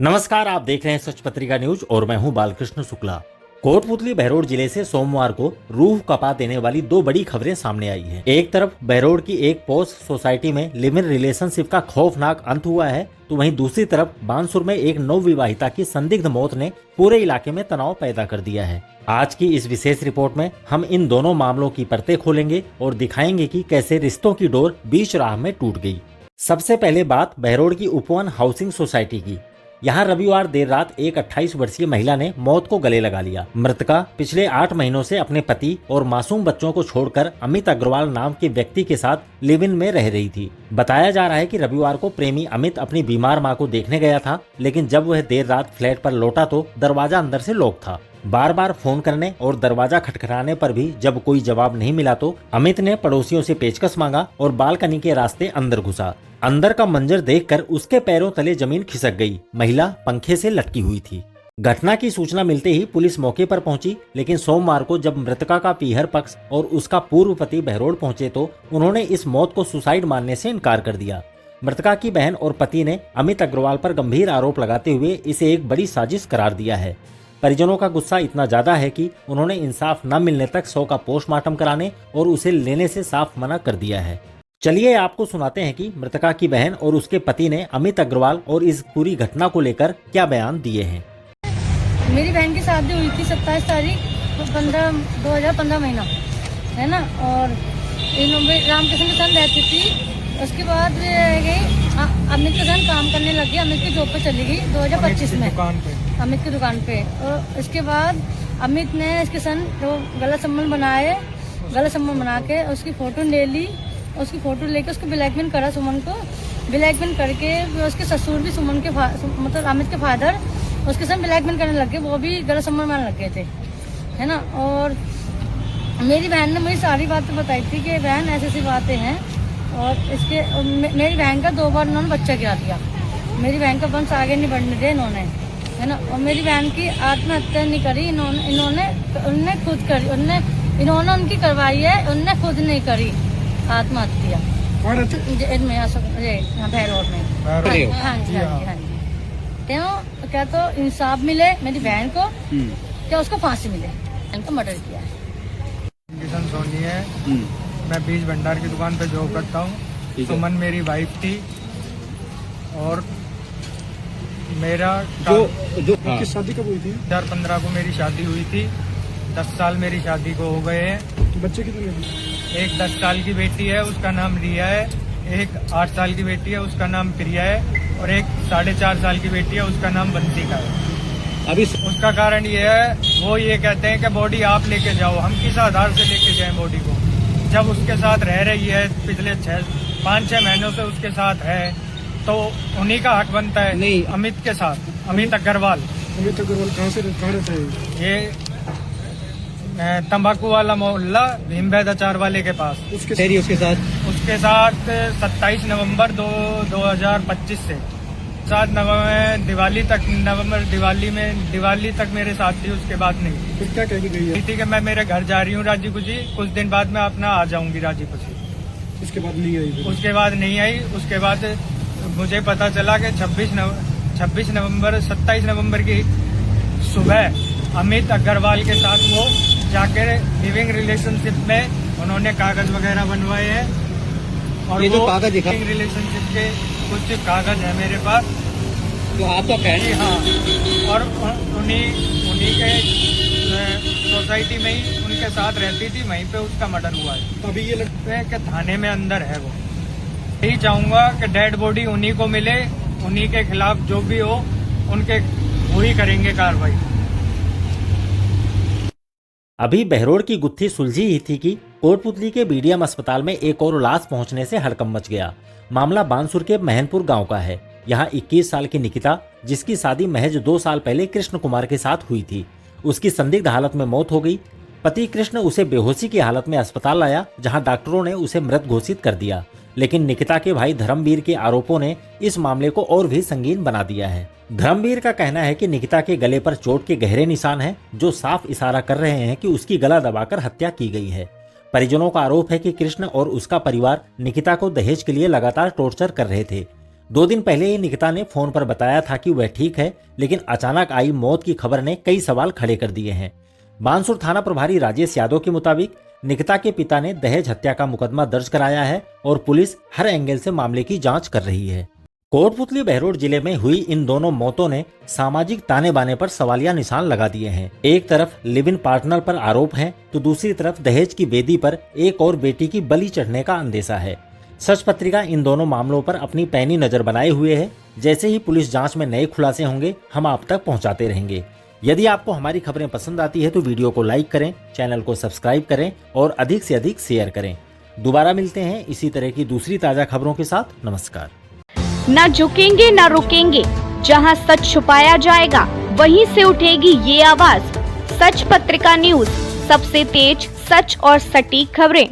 नमस्कार, आप देख रहे हैं सच पत्रिका न्यूज और मैं हूं बालकृष्ण शुक्ला। कोटपुतली बहरोड जिले से सोमवार को रूह कपा देने वाली दो बड़ी खबरें सामने आई हैं। एक तरफ बहरोड की एक पॉश सोसाइटी में लिव इन रिलेशनशिप का खौफनाक अंत हुआ है, तो वहीं दूसरी तरफ बानसूर में एक नवविवाहिता की संदिग्ध मौत ने पूरे इलाके में तनाव पैदा कर दिया है। आज की इस विशेष रिपोर्ट में हम इन दोनों मामलों की परतें खोलेंगे और दिखाएंगे कि कैसे रिश्तों की डोर बीच राह में टूट गई। सबसे पहले बात बहरोड की उपवन हाउसिंग सोसाइटी की। यहाँ रविवार देर रात एक 28 वर्षीय महिला ने मौत को गले लगा लिया। मृतका पिछले 8 महीनों से अपने पति और मासूम बच्चों को छोड़कर अमित अग्रवाल नाम के व्यक्ति के साथ लिव इन में रह रही थी। बताया जा रहा है कि रविवार को प्रेमी अमित अपनी बीमार मां को देखने गया था, लेकिन जब वह देर रात फ्लैट पर लौटा तो दरवाजा अंदर से लॉक था। बार बार फोन करने और दरवाजा खटखटाने पर भी जब कोई जवाब नहीं मिला तो अमित ने पड़ोसियों से पेचकस मांगा और बालकनी के रास्ते अंदर घुसा। अंदर का मंजर देखकर उसके पैरों तले जमीन खिसक गई। महिला पंखे से लटकी हुई थी। घटना की सूचना मिलते ही पुलिस मौके पर पहुंची, लेकिन सोमवार को जब मृतका का पीहर पक्ष और उसका पूर्व पति बहरोड पहुंचे तो उन्होंने इस मौत को सुसाइड मानने से इनकार कर दिया। मृतका की बहन और पति ने अमित अग्रवाल पर गंभीर आरोप लगाते हुए इसे एक बड़ी साजिश करार दिया है। परिजनों का गुस्सा इतना ज्यादा है कि उन्होंने इंसाफ न मिलने तक शव का पोस्टमार्टम कराने और उसे लेने से साफ मना कर दिया है। चलिए आपको सुनाते हैं कि मृतका की बहन और उसके पति ने अमित अग्रवाल और इस पूरी घटना को लेकर क्या बयान दिए हैं। मेरी बहन की शादी हुई थी 27 तारीख 2015 महीना है ना, और रामकृष्ण के साथ रहती थी। उसके बाद गई अमित के साथ काम करने लगी। अमित की जॉब पे चली गई 2025 में अमित की दुकान पे। और इसके बाद अमित ने इसके साथ जो गलत संबंध बना के उसकी फोटो ले ली। उसकी फोटो लेके उसको ब्लैकमेल करा। सुमन को ब्लैकमेल करके उसके ससुर भी सुमन के मतलब अमित के फादर उसके साथ ब्लैकमेल करने लग गए। वो भी गलत संबंध मानने लग गए थे, है ना। और मेरी बहन ने मुझे सारी बातें बताई थी कि बहन ऐसी बातें हैं। और इसके मेरी बहन का 2 बार उन्होंने बच्चा गिरा दिया। मेरी बहन का वंश आगे नहीं बढ़ने दिया इन्होंने, है ना। और मेरी बहन की आत्महत्या नहीं करी उनने खुद करी। इन्होंने उनकी करवाई है, उनने खुद नहीं करी आत्महत्या। भैरोड में। हाँ जी। क्यों क्या तो इंसाफ मिले मेरी बहन को, क्या उसको फांसी मिले। इनको मर्डर किया है। किशन सोनी है, मैं बीज भंडार की दुकान पे जॉब करता हूँ। सुमन मेरी वाइफ थी और मेरा आपकी शादी कब हुई थी? 2015 को मेरी शादी हुई थी। 10 साल मेरी शादी को हो गए हैं। बच्चे कितने हैं? एक 10 साल की बेटी है, उसका नाम रिया है। एक 8 साल की बेटी है, उसका नाम प्रिया है। और एक 4.5 साल की बेटी है, उसका नाम बंसिका है। अभी उसका कारण ये है, वो ये कहते हैं कि बॉडी आप लेके जाओ। हम किस आधार से लेके जाएं बॉडी को, जब उसके साथ रह रही है पिछले 5-6 महीनों से उसके साथ है, तो उन्हीं का हक बनता है। नहीं, अमित के साथ अमित अग्रवाल कहाँ रहता है? ये तंबाकू वाला मोहल्ला भीमभैद अचार वाले के पास। उसके साथ 27 नवंबर 2025 से 7 नवंबर दिवाली तक मेरे साथ थी। उसके बाद नहीं। फिर क्या कह गई है? ठीक है, मैं मेरे घर जा रही हूँ राजीपुर जी। कुछ दिन बाद मैं अपना आ जाऊंगी राजीपुर से। उसके बाद नहीं आई? उसके बाद नहीं आई। उसके बाद मुझे पता चला कि 27 नवंबर की सुबह अमित अग्रवाल के साथ वो जाकर लिविंग रिलेशनशिप में उन्होंने कागज वगैरह बनवाए हैं। और ये जो वो कागज दिखा लिविंग रिलेशनशिप के कुछ कागज है मेरे पास, तो आपका कहना? हाँ। और उन्हीं के सोसाइटी में ही उनके साथ रहती थी, वहीं पे उसका मर्डर हुआ है। अभी ये लगता है कि थाने में अंदर है वो। यही चाहूंगा कि डेड बॉडी उन्हीं को मिले। उन्हीं के खिलाफ जो भी हो उनके वही करेंगे कार्रवाई। अभी बहरोड की गुत्थी सुलझी ही थी कि कोटपुतली के बीडीएम अस्पताल में एक और लाश पहुंचने से हड़कंप मच गया। मामला बानसूर के महनपुर गांव का है। यहाँ 21 साल की निकिता, जिसकी शादी महज 2 साल पहले कृष्ण कुमार के साथ हुई थी, उसकी संदिग्ध हालत में मौत हो गई। पति कृष्ण उसे बेहोशी की हालत में अस्पताल लाया, जहां डॉक्टरों ने उसे मृत घोषित कर दिया। लेकिन निकिता के भाई धर्मवीर के आरोपों ने इस मामले को और भी संगीन बना दिया है। धर्मवीर का कहना है कि निकिता के गले पर चोट के गहरे निशान हैं, जो साफ इशारा कर रहे हैं कि उसकी गला दबाकर हत्या की गई है। परिजनों का आरोप है कि कृष्ण और उसका परिवार निकिता को दहेज के लिए लगातार टॉर्चर कर रहे थे। 2 दिन पहले ही निकिता ने फोन पर बताया था कि वह ठीक है, लेकिन अचानक आई मौत की खबर ने कई सवाल खड़े कर दिए हैं। बानसूर थाना प्रभारी राजेश यादव के मुताबिक निकिता के पिता ने दहेज हत्या का मुकदमा दर्ज कराया है और पुलिस हर एंगल से मामले की जांच कर रही है। कोटपुतली बहरोड जिले में हुई इन दोनों मौतों ने सामाजिक ताने बाने पर सवालिया निशान लगा दिए हैं। एक तरफ लिव इन पार्टनर पर आरोप है तो दूसरी तरफ दहेज की वेदी पर एक और बेटी की बलि चढ़ने का अंदेशा है। सच पत्रिका इन दोनों मामलों पर अपनी पैनी नजर बनाए हुए है। जैसे ही पुलिस जांच में नए खुलासे होंगे हम आप तक पहुंचाते रहेंगे। यदि आपको हमारी खबरें पसंद आती है तो वीडियो को लाइक करें, चैनल को सब्सक्राइब करें और अधिक से अधिक शेयर करें। दोबारा मिलते हैं इसी तरह की दूसरी ताजा खबरों के साथ। नमस्कार। न झुकेंगे न रुकेंगे, जहां सच छुपाया जाएगा वहीं से उठेगी ये आवाज। सच पत्रिका न्यूज, सबसे तेज, सच और सटीक खबरें।